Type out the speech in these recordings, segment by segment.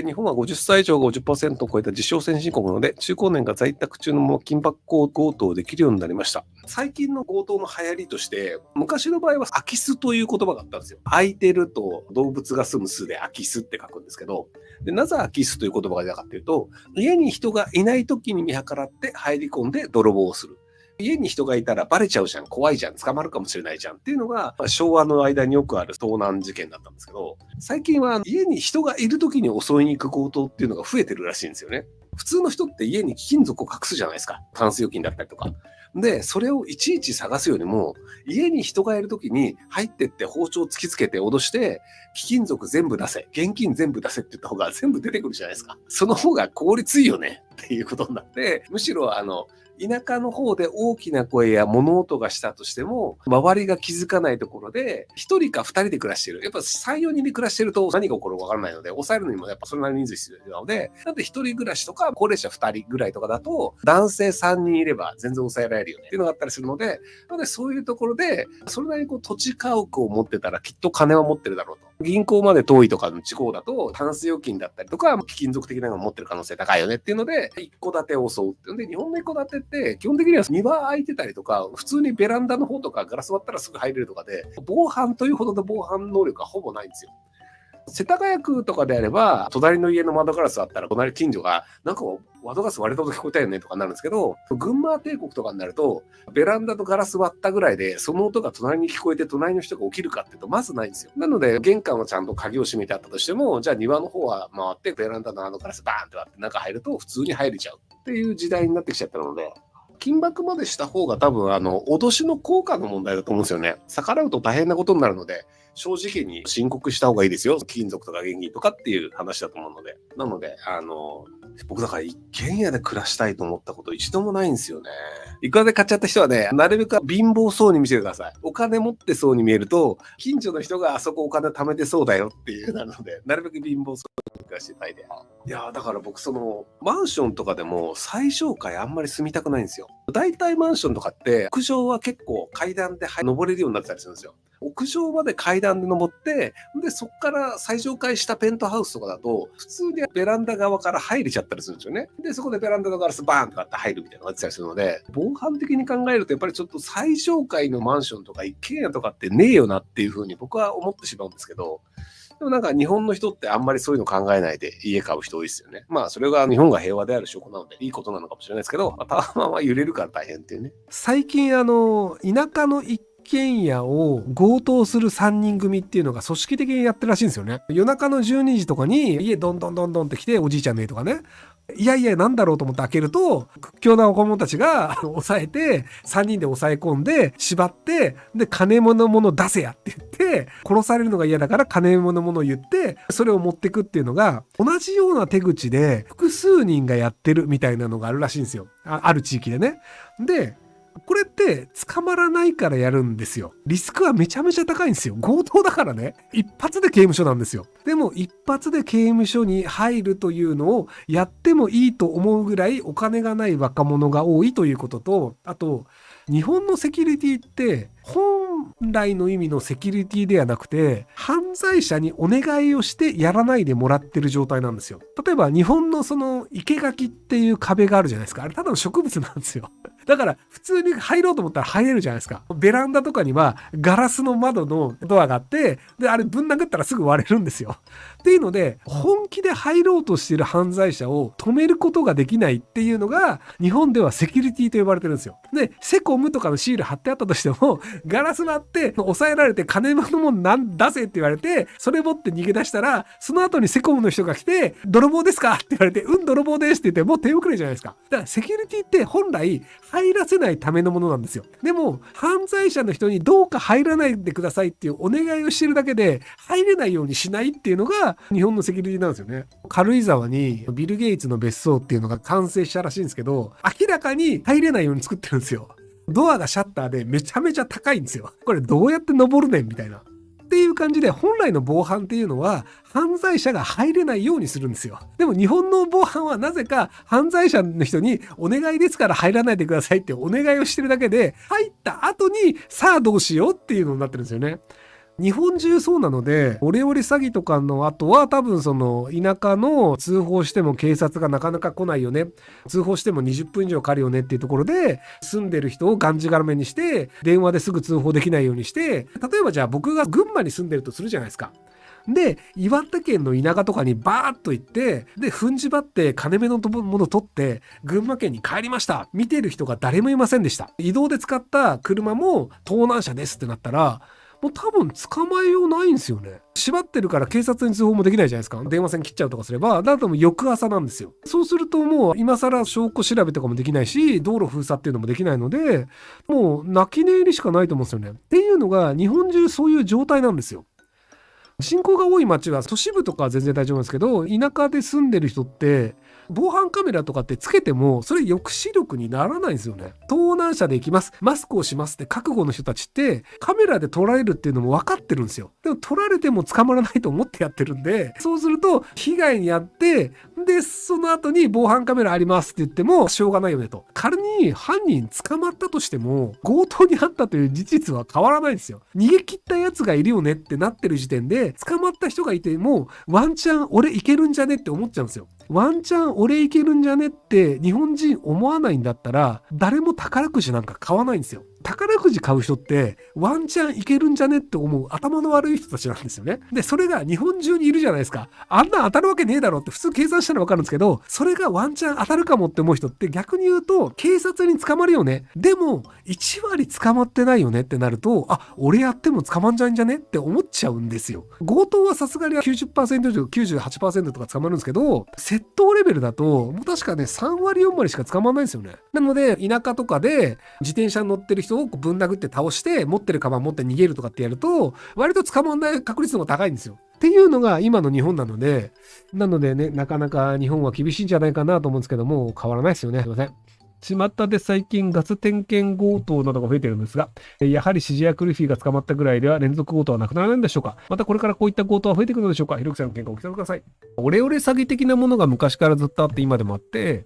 日本は50歳以上が 50% を超えた自称先進国なので、中高年が在宅中のまま緊迫強盗をできるようになりました。最近の強盗の流行りとして、昔の場合は空き巣という言葉があったんですよ。空いてると動物が住む巣で空き巣って書くんですけど、でなぜ空き巣という言葉が出たかっていうと、家に人がいない時に見計らって入り込んで泥棒をする。家に人がいたらバレちゃうじゃん、怖いじゃん、捕まるかもしれないじゃんっていうのが、昭和の間によくある盗難事件だったんですけど、最近は家に人がいる時に襲いに行く強盗っていうのが増えてるらしいんですよね。普通の人って家に貴金属を隠すじゃないですか。タンス預金だったりとか。で、それをいちいち探すよりも、家に人がいる時に入ってって包丁突きつけて脅して、貴金属全部出せ、現金全部出せって言った方が全部出てくるじゃないですか。その方が効率いいよねっていうことになって、むしろ田舎の方で大きな声や物音がしたとしても、周りが気づかないところで、1人か2人で暮らしている。やっぱ3、4人で暮らしていると何が起こるかわからないので、抑えるのにもやっぱそれなりに人数必要なので、なんで1人暮らしとか高齢者2人ぐらいとかだと、男性3人いれば全然抑えられるよねっていうのがあったりするので、なのでそういうところで、それなりに土地家屋を持ってたらきっと金は持ってるだろうと。銀行まで遠いとかの地方だと、タンス預金だったりとか、貴金属的なのを持ってる可能性高いよねっていうので、一戸建てを襲うっていうので、日本の一戸建てって基本的には庭空いてたりとか、普通にベランダの方とかガラス割ったらすぐ入れるとかで、防犯というほどの防犯能力はほぼないんですよ。世田谷区とかであれば、隣の家の窓ガラスあったら、隣近所が、なんか窓ガラス割れた音聞こえたよねとかになるんですけど、群馬帝国とかになると、ベランダとガラス割ったぐらいで、その音が隣に聞こえて隣の人が起きるかっていうと、まずないんですよ。なので、玄関はちゃんと鍵を閉めてあったとしても、じゃあ庭の方は回って、ベランダのガラスバーンって割って中入ると、普通に入れちゃうっていう時代になってきちゃったので、緊縛までした方が多分脅しの効果の問題だと思うんですよね。逆らうと大変なことになるので、正直に申告した方がいいですよ。金属とか現金とかっていう話だと思うので。なので、僕だから一軒家で暮らしたいと思ったこと一度もないんですよね。いくらで買っちゃった人はね、なるべく貧乏そうに見せてください。お金持ってそうに見えると、近所の人があそこお金貯めてそうだよっていうなので、なるべく貧乏そうに暮らしてたいで。いやだから僕マンションとかでも最上階あんまり住みたくないんですよ。大体マンションとかって屋上は結構階段で登れるようになってたりするんですよ。屋上まで階段で登って、で、そこから最上階下ペントハウスとかだと、普通にベランダ側から入れちゃったりするんですよね。で、そこでベランダのガラスバーンとかって入るみたいなのが出てたりするので、防犯的に考えると、やっぱりちょっと最上階のマンションとか一軒家とかってねえよなっていうふうに僕は思ってしまうんですけど、でもなんか日本の人ってあんまりそういうの考えないで家買う人多いですよね。まあそれが日本が平和である証拠なのでいいことなのかもしれないですけど、タワマンは揺れるから大変っていうね。最近田舎の一軒家を強盗する3人組っていうのが組織的にやってるらしいんですよね。夜中の12時とかに家どんどんどんどんって来て、おじいちゃんねとかね。いやいやなんだろうと思って開けると、屈強な若者たちが抑えて、3人で抑え込んで縛って、で金のもの出せやって言って殺されるのが嫌だから金のものを言ってそれを持ってくっていうのが、同じような手口で複数人がやってるみたいなのがあるらしいんですよ。ある地域でね。でこれって捕まらないからやるんですよ。リスクはめちゃめちゃ高いんですよ。強盗だからね。一発で刑務所なんですよ。でも一発で刑務所に入るというのをやってもいいと思うぐらいお金がない若者が多いということと、あと日本のセキュリティって本来の意味のセキュリティではなくて、犯罪者にお願いをしてやらないでもらってる状態なんですよ。例えば日本の生垣っていう壁があるじゃないですか。あれただの植物なんですよ。だから普通に入ろうと思ったら入れるじゃないですか。ベランダとかにはガラスの窓のドアがあって、であれぶん殴ったらすぐ割れるんですよ。っていうので、本気で入ろうとしている犯罪者を止めることができないっていうのが日本ではセキュリティと呼ばれてるんですよ。でセコムとかのシール貼ってあったとしても、ガラス割って抑えられて金のもん出せって言われて、それ持って逃げ出したら、その後にセコムの人が来て泥棒ですかって言われて、泥棒ですって言ってもう手遅れじゃないですか。だからセキュリティって本来入らせないためのものなんですよ。でも犯罪者の人にどうか入らないでくださいっていうお願いをしてるだけで入れないようにしないっていうのが日本のセキュリティなんですよね。軽井沢にビル・ゲイツの別荘っていうのが完成したらしいんですけど、明らかに入れないように作ってるんですよ。ドアがシャッターでめちゃめちゃ高いんですよ。これどうやって登るねんみたいな。っていう感じで、本来の防犯っていうのは犯罪者が入れないようにするんですよ。でも日本の防犯はなぜか犯罪者の人にお願いですから入らないでくださいってお願いをしてるだけで、入った後にさあどうしようっていうのになってるんですよね。日本中そうなので、オレオレ詐欺とかの後は多分その田舎の通報しても警察がなかなか来ないよね。通報しても20分以上かかるよねっていうところで、住んでる人をがんじがらめにして、電話ですぐ通報できないようにして、例えばじゃあ僕が群馬に住んでるとするじゃないですか。で、岩手県の田舎とかにバーッと行って、で、踏んじばって金目のもの取って、群馬県に帰りました。見てる人が誰もいませんでした。移動で使った車も盗難車ですってなったら、もう多分捕まえようないんですよね。縛ってるから警察に通報もできないじゃないですか。電話線切っちゃうとかすれば、だともう翌朝なんですよ。そうするともう今更証拠調べとかもできないし、道路封鎖っていうのもできないので、もう泣き寝入りしかないと思うんですよね。っていうのが日本中そういう状態なんですよ。人口が多い町は都市部とかは全然大丈夫なんですけど、田舎で住んでる人って防犯カメラとかってつけてもそれ抑止力にならないんですよね。盗難車で行きます、マスクをしますって覚悟の人たちってカメラで撮られるっていうのも分かってるんですよ。でも撮られても捕まらないと思ってやってるんで、そうすると被害に遭って、でその後に防犯カメラありますって言ってもしょうがないよねと。仮に犯人捕まったとしても強盗に遭ったという事実は変わらないんですよ。逃げ切ったやつがいるよねってなってる時点で、捕まった人がいてもワンチャン俺いけるんじゃねって思っちゃうんですよ。ワンチャン俺いけるんじゃねって日本人思わないんだったら、誰も宝くじなんか買わないんですよ。宝くじ買う人ってワンチャンいけるんじゃねって思う頭の悪い人たちなんですよね。でそれが日本中にいるじゃないですか。あんな当たるわけねえだろって普通計算したら分かるんですけど、それがワンチャン当たるかもって思う人って逆に言うと警察に捕まるよね、でも1割捕まってないよねってなると、あ、俺やっても捕まんじゃんじゃねって思っちゃうんですよ。強盗はさすがに 90% 以上 98% とか捕まるんですけど、窃盗レベルだともう確かね3割4割しか捕まらないんですよね。なので田舎とかで自転車に乗ってる人をぶん殴って倒して持ってるカバン持って逃げるとかってやると割と捕まらない確率の方が高いんですよ。っていうのが今の日本なのでね、なかなか日本は厳しいんじゃないかなと思うんですけども、変わらないですよね。すいません。巷で最近ガス点検強盗などが増えているんですが、やはり指示役ルフィが捕まったぐらいでは連続強盗はなくならないんでしょうか。またこれからこういった強盗は増えてくるのでしょうか。ひろきさんの見解をお聞かせください。オレオレ詐欺的なものが昔からずっとあって今でもあって、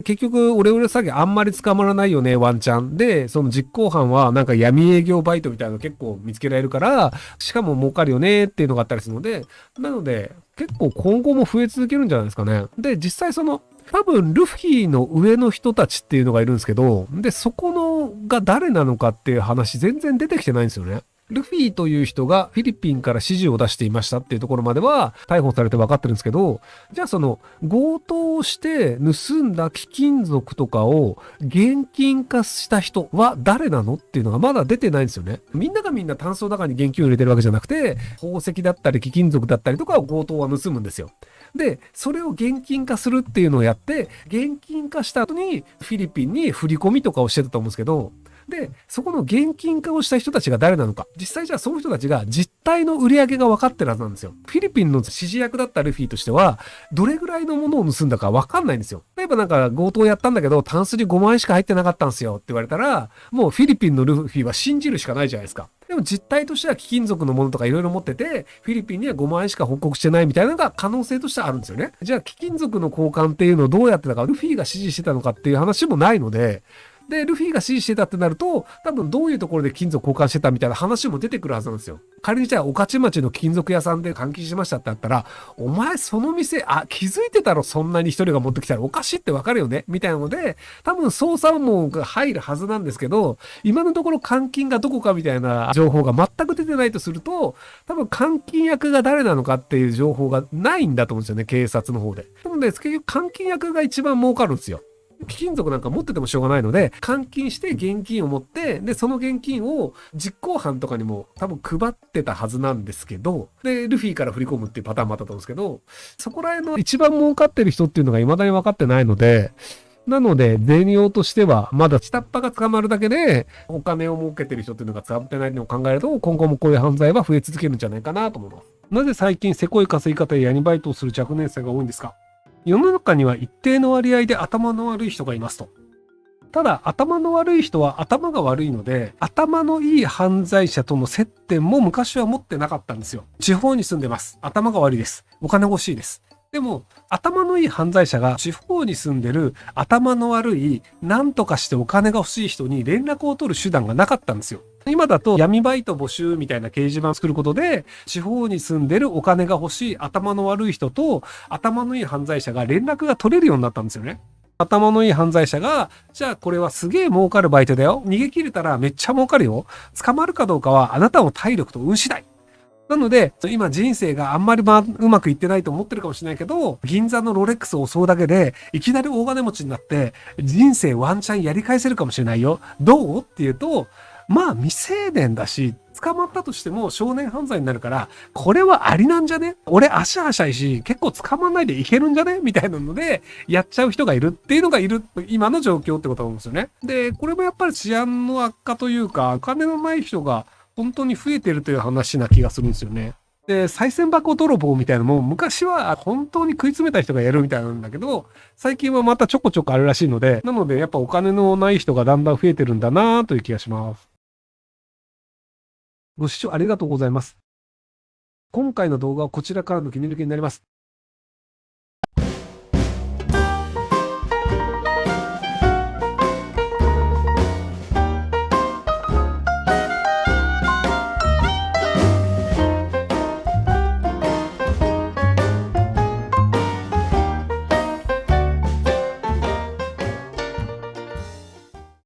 結局オレオレ詐欺あんまり捕まらないよね、ワンチャンで、その実行犯はなんか闇営業バイトみたいなの結構見つけられるから、しかも儲かるよねっていうのがあったりするので、なので結構今後も増え続けるんじゃないですかね。で実際その多分ルフィの上の人たちっていうのがいるんですけど、でそこのが誰なのかっていう話全然出てきてないんですよね。ルフィという人がフィリピンから指示を出していましたっていうところまでは逮捕されて分かってるんですけど、じゃあその強盗をして盗んだ貴金属とかを現金化した人は誰なのっていうのがまだ出てないんですよね。みんながみんなタンスの中に現金を入れてるわけじゃなくて、宝石だったり貴金属だったりとかを強盗は盗むんですよ。でそれを現金化するっていうのをやって、現金化した後にフィリピンに振り込みとかをしてたと思うんですけど、でそこの現金化をした人たちが誰なのか、実際じゃあその人たちが実態の売り上げが分かってるはずなんですよ。フィリピンの指示役だったルフィとしてはどれぐらいのものを盗んだか分かんないんですよ。例えばなんか強盗やったんだけどタンスに5万円しか入ってなかったんですよって言われたら、もうフィリピンのルフィは信じるしかないじゃないですか。でも実態としては貴金属のものとかいろいろ持ってて、フィリピンには5万円しか報告してないみたいなのが可能性としてはあるんですよね。じゃあ貴金属の交換っていうのをどうやってたか、ルフィが指示してたのかっていう話もないので、でルフィが指示してたってなると多分どういうところで金属交換してたみたいな話も出てくるはずなんですよ。仮にじゃあ御徒町の金属屋さんで換金しましたってあったら、お前その店気づいてたろ、そんなに一人が持ってきたらおかしいってわかるよねみたいなので、多分捜査網が入るはずなんですけど、今のところ換金がどこかみたいな情報が全く出てないとすると、多分換金役が誰なのかっていう情報がないんだと思うんですよね、警察の方で。なので結局換金役が一番儲かるんですよ。貴金属なんか持っててもしょうがないので、換金して現金を持って、でその現金を実行犯とかにも多分配ってたはずなんですけど、でルフィから振り込むっていうパターンもあったと思うんですけど、そこら辺の一番儲かってる人っていうのが未だに分かってないので、なので全容としてはまだ下っ端が捕まるだけでお金を儲けてる人っていうのが捕まってないのを考えると、今後もこういう犯罪は増え続けるんじゃないかなと思います。なぜ最近せこい稼ぎ方や闇バイトをする若年層が多いんですか。世の中には一定の割合で頭の悪い人がいますと。ただ頭の悪い人は頭が悪いので、頭のいい犯罪者との接点も昔は持ってなかったんですよ。地方に住んでます。頭が悪いです。お金欲しいです。でも、頭のいい犯罪者が地方に住んでる頭の悪い、何とかしてお金が欲しい人に連絡を取る手段がなかったんですよ。今だと闇バイト募集みたいな掲示板を作ることで、地方に住んでるお金が欲しい頭の悪い人と頭のいい犯罪者が連絡が取れるようになったんですよね。頭のいい犯罪者が、じゃあこれはすげえ儲かるバイトだよ。逃げ切れたらめっちゃ儲かるよ。捕まるかどうかはあなたの体力と運次第。なので、今人生があんまりうまくいってないと思ってるかもしれないけど、銀座のロレックスを襲うだけで、いきなり大金持ちになって、人生ワンチャンやり返せるかもしれないよ。どうっていうと、まあ未成年だし、捕まったとしても少年犯罪になるから、これはありなんじゃね？俺足はしゃいし、結構捕まんないでいけるんじゃね？みたいなので、やっちゃう人がいるっていうのがいる、今の状況ってことなんですよね。で、これもやっぱり治安の悪化というか、お金のない人が本当に増えてるという話な気がするんですよね。で、賽銭箱泥棒みたいなのも昔は本当に食い詰めた人がやるみたいなんだけど、最近はまたちょこちょこあるらしいので、なのでやっぱお金のない人がだんだん増えてるんだなという気がします。ご視聴ありがとうございます。今回の動画はこちらからの気に入りになります。